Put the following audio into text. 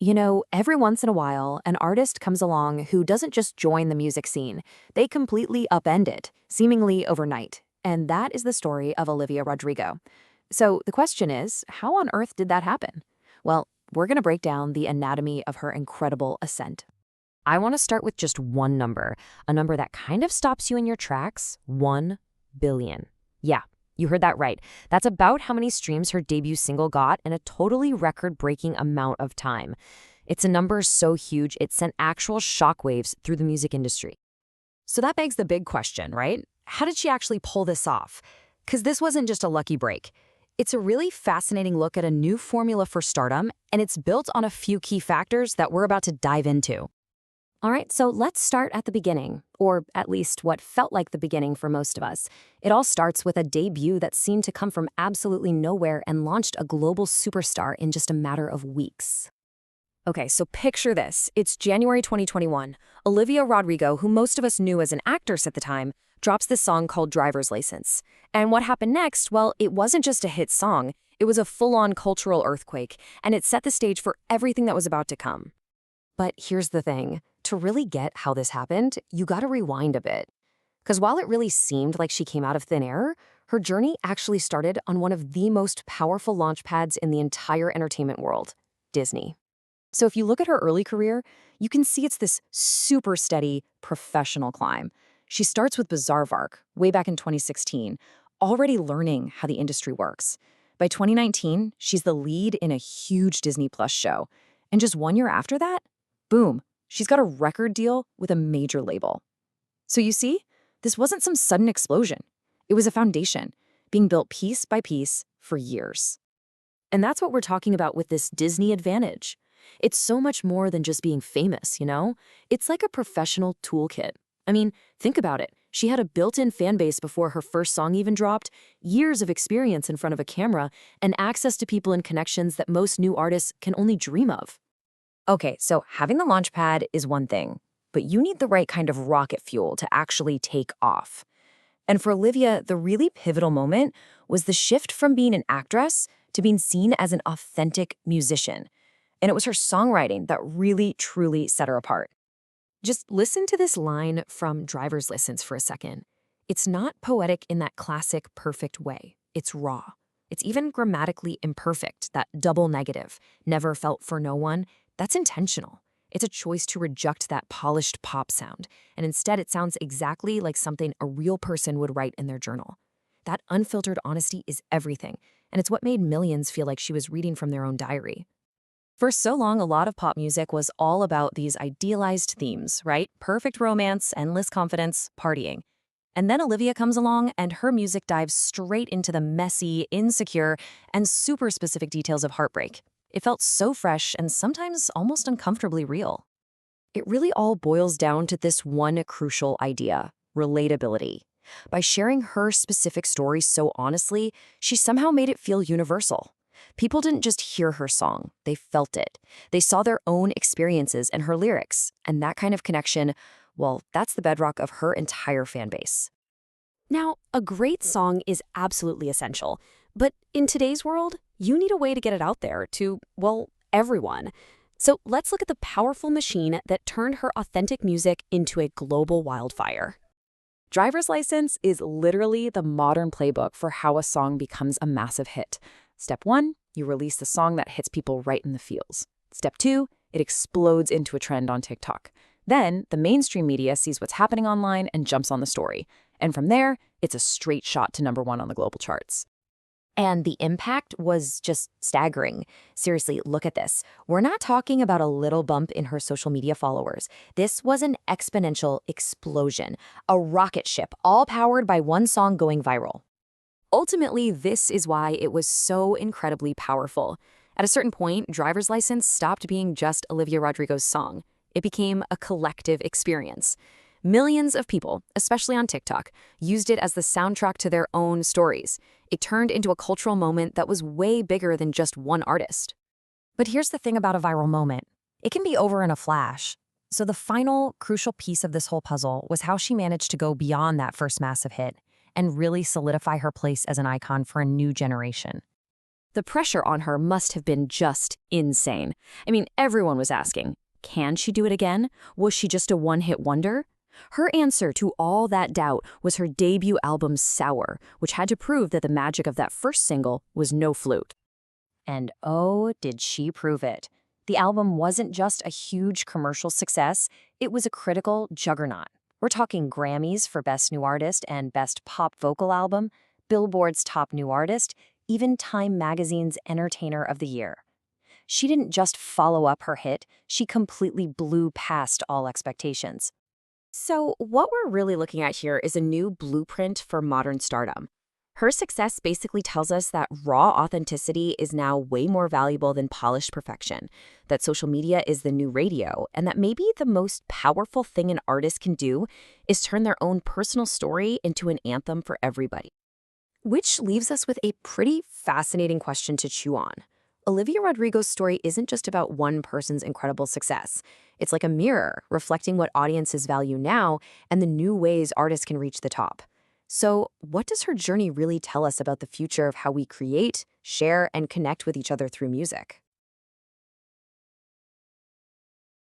Every once in a while, an artist comes along who doesn't just join the music scene, they completely upend it, seemingly overnight. And that is the story of Olivia Rodrigo. So the question is, how on earth did that happen? Well, we're going to break down the anatomy of her incredible ascent. I want to start with just one number, a number that kind of stops you in your tracks: 1 billion. Yeah, you heard that right. That's about how many streams her debut single got in a totally record-breaking amount of time. It's a number so huge it sent actual shockwaves through the music industry. So that begs the big question, right? How did she actually pull this off? Because this wasn't just a lucky break. It's a really fascinating look at a new formula for stardom, and it's built on a few key factors that we're about to dive into. All right, so let's start at the beginning, or at least what felt like the beginning for most of us. It all starts with a debut that seemed to come from absolutely nowhere and launched a global superstar in just a matter of weeks. Okay, so picture this. It's January 2021. Olivia Rodrigo, who most of us knew as an actress at the time, drops this song called Driver's License. And what happened next? Well, it wasn't just a hit song. It was a full-on cultural earthquake, and it set the stage for everything that was about to come. But here's the thing. To really get how this happened, you gotta rewind a bit. Because while it really seemed like she came out of thin air, her journey actually started on one of the most powerful launch pads in the entire entertainment world: Disney. So if you look at her early career, you can see it's this super steady, professional climb. She starts with Bizarre way back in 2016, already learning how the industry works. By 2019, she's the lead in a huge Disney Plus show. And just 1 year after that, boom, she's got a record deal with a major label. So you see, this wasn't some sudden explosion. It was a foundation, being built piece by piece for years. And that's what we're talking about with this Disney advantage. It's so much more than just being famous, you know? It's like a professional toolkit. I mean, think about it. She had a built-in fan base before her first song even dropped, years of experience in front of a camera, and access to people and connections that most new artists can only dream of. Okay, so having the launch pad is one thing, but you need the right kind of rocket fuel to actually take off. And for Olivia, the really pivotal moment was the shift from being an actress to being seen as an authentic musician. And it was her songwriting that really, truly set her apart. Just listen to this line from Driver's License for a second. It's not poetic in that classic, perfect way. It's raw. It's even grammatically imperfect, that double negative, never felt for no one. That's intentional. It's a choice to reject that polished pop sound, and instead it sounds exactly like something a real person would write in their journal. That unfiltered honesty is everything, and it's what made millions feel like she was reading from their own diary. For so long, a lot of pop music was all about these idealized themes, right? Perfect romance, endless confidence, partying. And then Olivia comes along, and her music dives straight into the messy, insecure, and super specific details of heartbreak. It felt so fresh and sometimes almost uncomfortably real. It really all boils down to this one crucial idea: relatability. By sharing her specific story so honestly, she somehow made it feel universal. People didn't just hear her song, they felt it. They saw their own experiences in her lyrics, and that kind of connection, well, that's the bedrock of her entire fan base. Now, a great song is absolutely essential, but in today's world, you need a way to get it out there to, well, everyone. So let's look at the powerful machine that turned her authentic music into a global wildfire. Driver's License is literally the modern playbook for how a song becomes a massive hit. Step 1, you release the song that hits people right in the feels. Step 2, it explodes into a trend on TikTok. Then, the mainstream media sees what's happening online and jumps on the story. And from there, it's a straight shot to #1 on the global charts. And the impact was just staggering. Seriously, look at this. We're not talking about a little bump in her social media followers. This was an exponential explosion, a rocket ship, all powered by one song going viral. Ultimately, this is why it was so incredibly powerful. At a certain point, Driver's License stopped being just Olivia Rodrigo's song. It became a collective experience. Millions of people, especially on TikTok, used it as the soundtrack to their own stories. It turned into a cultural moment that was way bigger than just one artist. But here's the thing about a viral moment. It can be over in a flash. So the final, crucial piece of this whole puzzle was how she managed to go beyond that first massive hit and really solidify her place as an icon for a new generation. The pressure on her must have been just insane. I mean, everyone was asking, can she do it again? Was she just a one-hit wonder? Her answer to all that doubt was her debut album Sour, which had to prove that the magic of that first single was no fluke. And oh, did she prove it. The album wasn't just a huge commercial success, it was a critical juggernaut. We're talking Grammys for Best New Artist and Best Pop Vocal Album, Billboard's Top New Artist, even Time Magazine's Entertainer of the Year. She didn't just follow up her hit, she completely blew past all expectations. So, what we're really looking at here is a new blueprint for modern stardom. Her success basically tells us that raw authenticity is now way more valuable than polished perfection, that social media is the new radio, and that maybe the most powerful thing an artist can do is turn their own personal story into an anthem for everybody. Which leaves us with a pretty fascinating question to chew on. Olivia Rodrigo's story isn't just about one person's incredible success. It's like a mirror, reflecting what audiences value now and the new ways artists can reach the top. So, what does her journey really tell us about the future of how we create, share, and connect with each other through music?